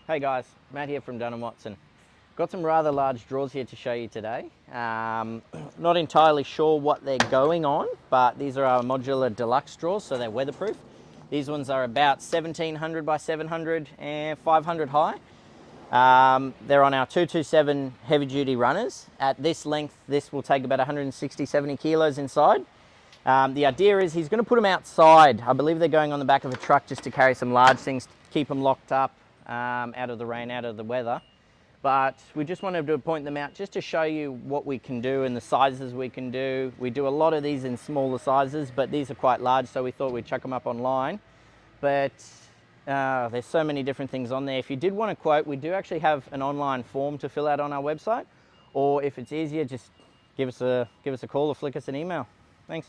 Hey guys, Matt here from Dunn Watson. Got some rather large drawers here to show you today. Not entirely sure what they're going on, but these are our modular deluxe drawers, so they're weatherproof. These ones are about 1700 by 700 and 500 high. They're on our 227 heavy duty runners. At this length, this will take about 160-70 kilos inside. The idea is he's going to put them outside. I believe they're going on the back of a truck just to carry some large things, keep them locked up out of the rain, out of the weather. But we just wanted to point them out just to show you what we can do and the sizes we can do. We do a lot of these in smaller sizes, but these are quite large, so we thought we'd chuck them up online. But there's so many different things on there. If you did want a quote, we do actually have an online form to fill out on our website, or if it's easier, just give us a call or flick us an email. Thanks.